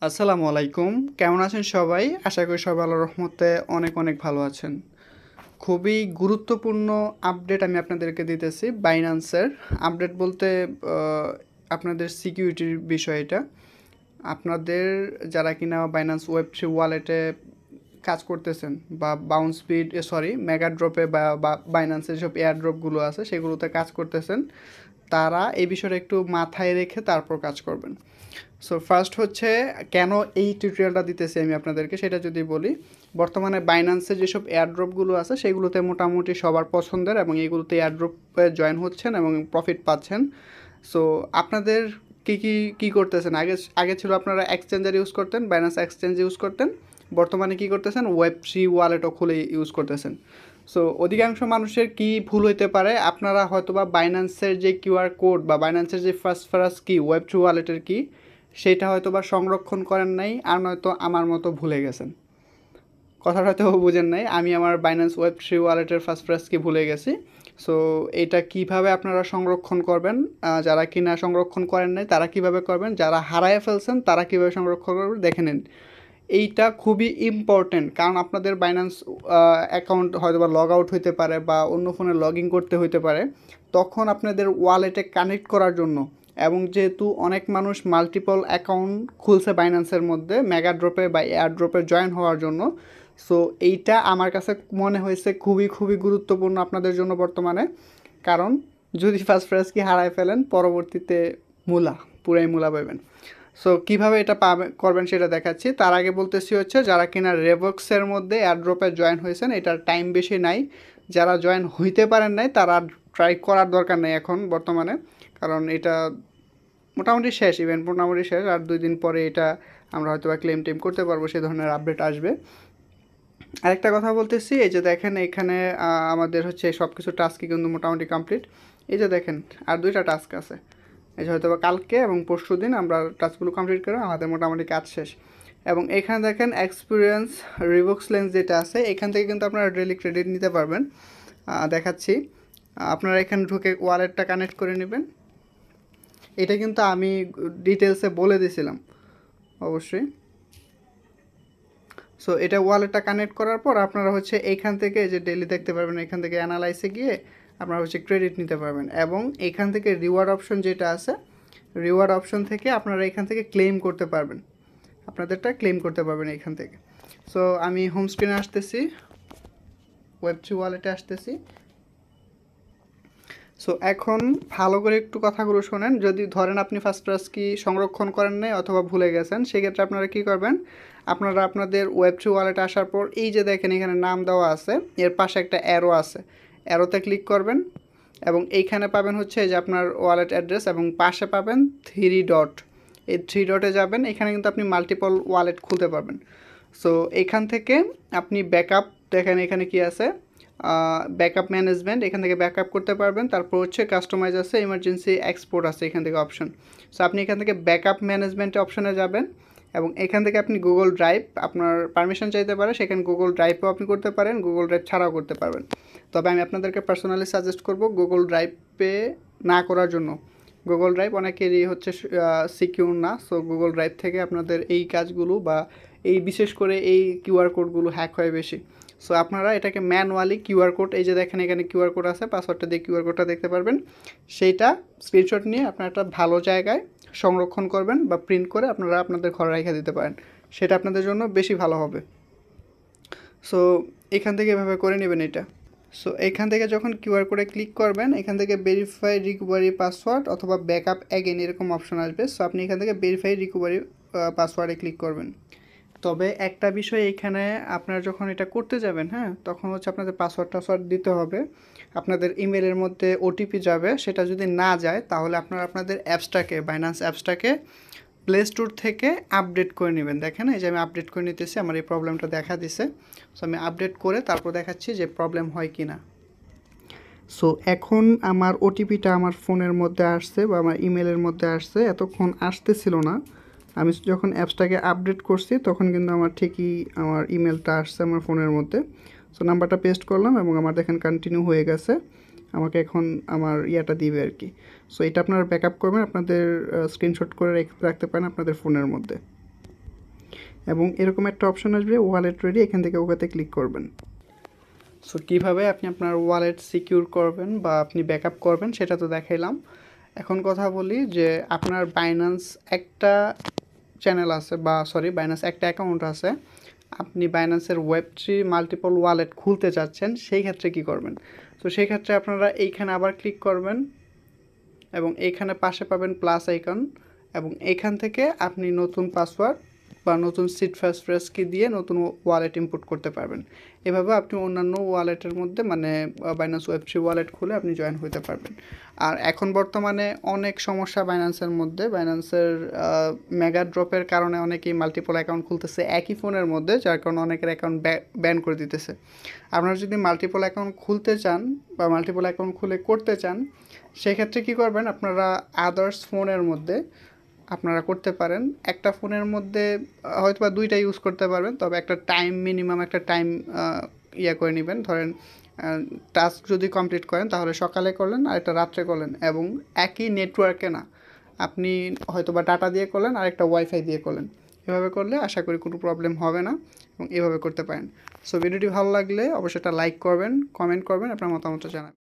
আসসালামু আলাইকুম। কেমন আছেন সবাই? আশা করি সবাই আল্লাহর রহমতে অনেক অনেক ভালো আছেন। খুবই গুরুত্বপূর্ণ আপডেট আমি আপনাদেরকে দিতেছি বাইন্যান্সের। আপডেট বলতে আপনাদের সিকিউরিটির বিষয় এটা। আপনাদের যারা কিনা বাইন্যান্স ওয়েব3 ওয়ালেটে কাজ করতেছেন বা বাউন্স বিট মেগা ড্রপে বা বাইন্যান্সের যেসব এয়ার ড্রপগুলো আছে সেগুলোতে কাজ করতেছেন, তারা এই বিষয়টা একটু মাথায় রেখে তারপর কাজ করবেন। সো ফার্স্ট হচ্ছে কেন এই টিউটোরিয়ালটা দিতেছি আমি আপনাদেরকে সেটা যদি বলি, বর্তমানে বাইন্যান্সে যেসব এয়ারড্রপগুলো আছে সেগুলোতে মোটামুটি সবার পছন্দের এবং এইগুলোতে এয়ারড্রপে জয়েন হচ্ছেন এবং প্রফিট পাচ্ছেন। সো আপনাদের কী করতেছেন, আগে আগে ছিল আপনারা এক্সচেঞ্জার ইউজ করতেন, বাইন্যান্স এক্সচেঞ্জ ইউজ করতেন, বর্তমানে কী করতেছেন ওয়েব3 ওয়ালেটও খুলে ইউজ করতেছেন। সো অধিকাংশ মানুষের কি ভুল হইতে পারে, আপনারা হয়তোবা বাইন্যান্সের যে কিউআর কোড বা বাইন্যান্সের যে ফার্স্ট কি ওয়েব3 ওয়ালেটের কি সেটা হয়তো বা সংরক্ষণ করেন নাই, আর নয়তো আমার মতো ভুলে গেছেন। কথাটা হয়তো বুঝেন নাই, আমি আমার বাইন্যান্স ওয়েব3 ওয়ালেটের ফার্স্ট কি ভুলে গেছি। সো এটা কিভাবে আপনারা সংরক্ষণ করবেন, যারা কিনা সংরক্ষণ করেন নাই তারা কিভাবে করবেন, যারা হারায় ফেলছেন তারা কিভাবে সংরক্ষণ করবেন দেখে নিন। এইটা খুবই ইম্পর্টেন্ট, কারণ আপনাদের বাইন্যান্স অ্যাকাউন্ট হয়তো বা লগ আউট হইতে পারে বা অন্য ফোনে লগ ইন করতে হইতে পারে, তখন আপনাদের ওয়ালেটে কানেক্ট করার জন্য, এবং যেহেতু অনেক মানুষ মাল্টিপল অ্যাকাউন্ট খুলছে বাইন্যান্সের মধ্যে মেগা ড্রপে বা এয়ার ড্রপে জয়েন হওয়ার জন্য, সো এইটা আমার কাছে মনে হয়েছে খুবই খুবই গুরুত্বপূর্ণ আপনাদের জন্য বর্তমানে। কারণ যদি ফার্স্ট কি হারায় ফেলেন, পরবর্তীতে মূলা পুরাই মূলা পাবেন। সো কীভাবে এটা করবেন সেটা দেখাচ্ছি। তার আগে বলতেছি হচ্ছে যারা কিনা রেভক্সের মধ্যে এয়ারড্রপে জয়েন হয়েছেন, এটার টাইম বেশি নাই, যারা জয়েন হইতে পারেন নাই তারা ট্রাই করার দরকার নেই এখন বর্তমানে, কারণ এটা মোটামুটি শেষ, ইভেন্ট মোটামুটি শেষ, আর 2 দিন পরে এটা আমরা হয়তো বা ক্লেম টেম করতে পারবো, সেই ধরনের আপডেট আসবে। আরেকটা কথা বলতেছি, এই যে দেখেন এখানে আমাদের হচ্ছে সব কিছু টাস্কই কিন্তু মোটামুটি কমপ্লিট। এই যে দেখেন আর 2টা টাস্ক আছে, এই যে হয়তো বা কালকে এবং পরশু দিন আমরা টাস্কগুলো কমপ্লিট করে আমাদের মোটামুটি কাজ শেষ। এবং এখানে দেখেন এক্সপিরিয়েন্স রিভক্স লেন্স যেটা আছে, এখান থেকে কিন্তু আপনারা ডেলি ক্রেডিট নিতে পারবেন। দেখাচ্ছি, আপনারা এখানে ঢুকে ওয়ালেটটা কানেক্ট করে নেবেন। এটা কিন্তু আমি ডিটেলসে বলে দিয়েছিলাম অবশ্যই। সো এটা ওয়ালেটটা কানেক্ট করার পর আপনারা হচ্ছে এইখান থেকে যে ডেলি দেখতে পারবেন, এখান থেকে অ্যানালাইসে গিয়ে আপনারা হচ্ছে ক্রেডিট নিতে পারবেন, এবং এখান থেকে রিওয়ার্ড অপশন যেটা আছে, রিওয়ার্ড অপশন থেকে আপনারা এখান থেকে ক্লেম করতে পারবেন, আপনাদেরটা ক্লেম করতে পারবেন এখান থেকে। সো আমি হোম স্ক্রিনে আসতেছি, ওয়েব3 ওয়ালেটে আসতেছি। সো এখন ভালো করে একটু কথাগুলো শোনেন। যদি ধরেন আপনি ফার্স্ট কি সংরক্ষণ করেন নাই অথবা ভুলে গেছেন, সেক্ষেত্রে আপনারা কী করবেন, আপনারা আপনাদের ওয়েব3 ওয়ালেটে আসার পর এই যে দেখেন এখানে নাম দেওয়া আছে, এর পাশে একটা অ্যারো আছে, অ্যারোতে ক্লিক করবেন এবং এইখানে পাবেন হচ্ছে যে আপনার ওয়ালেট অ্যাড্রেস, এবং পাশে পাবেন 3 ডট, এই 3 ডটে যাবেন, এখানে কিন্তু আপনি মাল্টিপল ওয়ালেট খুলতে পারবেন। সো এখান থেকে আপনি ব্যাকআপ, দেখেন এখানে কি আছে, ব্যাকআপ ম্যানেজমেন্ট, এখান থেকে ব্যাকআপ করতে পারবেন। তারপর হচ্ছে কাস্টমাইজ আছে, ইমার্জেন্সি এক্সপোর্ট আছে এখান থেকে অপশন। সো আপনি এখান থেকে ব্যাকআপ ম্যানেজমেন্টে অপশনে যাবেন এবং এখান থেকে আপনি গুগল ড্রাইভ, আপনার পারমিশন চাইতে পারে, সেখানে গুগল ড্রাইভও আপনি করতে পারেন, গুগল ড্রাইভ ছাড়াও করতে পারবেন। তবে আমি আপনাদেরকে পার্সোনালি সাজেস্ট করব গুগল ড্রাইভে না করার জন্য। গুগল ড্রাইভ অনেকেরই হচ্ছে সিকিউর না, সো গুগল ড্রাইভ থেকে আপনাদের এই কাজগুলো বা এই বিশেষ করে এই কিউআর কোডগুলো হ্যাক হয় বেশি। সো আপনারা এটাকে ম্যানুয়ালি কিউআর কোড, এই যে দেখেন এখানে কিউআর কোড আছে, পাসওয়ার্ডটা দিয়ে কিউআর কোডটা দেখতে পারবেন, সেইটা স্ক্রিনশট নিয়ে আপনারা একটা ভালো জায়গায় সংরক্ষণ করবেন বা প্রিন্ট করে আপনারা আপনাদের ঘরে রেখে দিতে পারেন, সেটা আপনাদের জন্য বেশি ভালো হবে। সো এখান থেকে এভাবে করে নেবেন এটা। সো এখান থেকে যখন কিউআর কোডে ক্লিক করবেন, এখান থেকে ভেরিফাই রিকভারি পাসওয়ার্ড অথবা ব্যাকআপ অ্যাগেন এরকম অপশন আসবে। সো আপনি এখান থেকে ভেরিফাই রিকভারি পাসওয়ার্ডে ক্লিক করবেন। তবে একটা বিষয় এখানে, আপনারা যখন এটা করতে যাবেন, হ্যাঁ, তখন হচ্ছে আপনাদের পাসওয়ার্ড দিতে হবে। আপনাদের ইমেলের মধ্যে ওটিপি যাবে, সেটা যদি না যায় তাহলে আপনারা আপনাদের অ্যাপসটাকে, বাইন্যান্স অ্যাপসটাকে প্লে স্টোর থেকে আপডেট করে নেবেন। দেখেন এই যে আমি আপডেট করে নিতেছি, আমার এই প্রবলেমটা দেখা দিছে। সো আমি আপডেট করে তারপর দেখাচ্ছি যে প্রবলেম হয় কি না। সো এখন আমার ওটিপিটা আমার ফোনের মধ্যে আসছে বা আমার ইমেলের মধ্যে আসছে, এতক্ষণ আসতেছিল না। আমি যখন অ্যাপসটাকে আপডেট করছি তখন কিন্তু আমার ঠিকই আমার ইমেলটা আসছে আমার ফোনের মধ্যে। সো নাম্বারটা পেস্ট করলাম এবং আমার দেখেন কন্টিনিউ হয়ে গেছে, আমাকে এখন আমার ইয়াটা দিবে আর কি। সো এটা আপনারা ব্যাকআপ করবেন, আপনাদের স্ক্রিনশট করে রাখতে পারেন আপনাদের ফোনের মধ্যে। এবং এরকম একটা অপশন আসবে ওয়ালেট রেডি, এখান থেকে ওকেতে ক্লিক করবেন। সো কীভাবে আপনি আপনার ওয়ালেট সিকিউর করবেন বা আপনি ব্যাকআপ করবেন সেটা তো দেখাইলাম। এখন কথা বলি যে আপনার বাইন্যান্স একটা চ্যানেল আছে বা বাইন্যান্স একটা অ্যাকাউন্ট আছে, আপনি বাইন্যান্সের ওয়েব3 মাল্টিপল ওয়ালেট খুলতে চাচ্ছেন, সেই ক্ষেত্রে কি করবেন? তো সেই ক্ষেত্রে আপনারা এইখানে আবার ক্লিক করবেন এবং এইখানে পাশে পাবেন প্লাস আইকন, এবং এইখান থেকে আপনি নতুন পাসওয়ার্ড বা নতুন সিড ফ্রেশ কি দিয়ে নতুন ওয়ালেট ইম্পোর্ট করতে পারবেন। এভাবে আপনি অন্যান্য ওয়ালেটের মধ্যে মানে বাইন্যান্স ওয়েব3 ওয়ালেট খুলে আপনি জয়েন হতে পারবেন। আর এখন বর্তমানে অনেক সমস্যা বাইন্যান্সের মধ্যে, বাইন্যান্সের মেগা ড্রপের কারণে অনেকেই মাল্টিপল অ্যাকাউন্ট খুলতেছে একই ফোনের মধ্যে, যার কারণে অনেকের অ্যাকাউন্ট ব্যান করে দিতেছে। আপনারা যদি মাল্টিপল অ্যাকাউন্ট খুলতে চান বা মাল্টিপল অ্যাকাউন্ট খুলে করতে চান, সেক্ষেত্রে কী করবেন, আপনারা আদার্স ফোনের মধ্যে আপনারা করতে পারেন। একটা ফোনের মধ্যে হয়তো বা দুইটা ইউজ করতে পারবেন, তবে একটা টাইম মিনিমাম একটা টাইম করে নেবেন। ধরেন টাস্ক যদি কমপ্লিট করেন তাহলে সকালে করলেন আর একটা রাত্রে করলেন, এবং একই নেটওয়ার্কে না, আপনি হয়তো বা ডাটা দিয়ে করলেন আর একটা ওয়াইফাই দিয়ে করলেন। এভাবে করলে আশা করি কোনো প্রবলেম হবে না এবং এভাবে করতে পারেন। সো ভিডিওটি ভালো লাগলে অবশ্যই একটা লাইক করবেন, কমেন্ট করবেন, আপনার মতামত জানাবেন।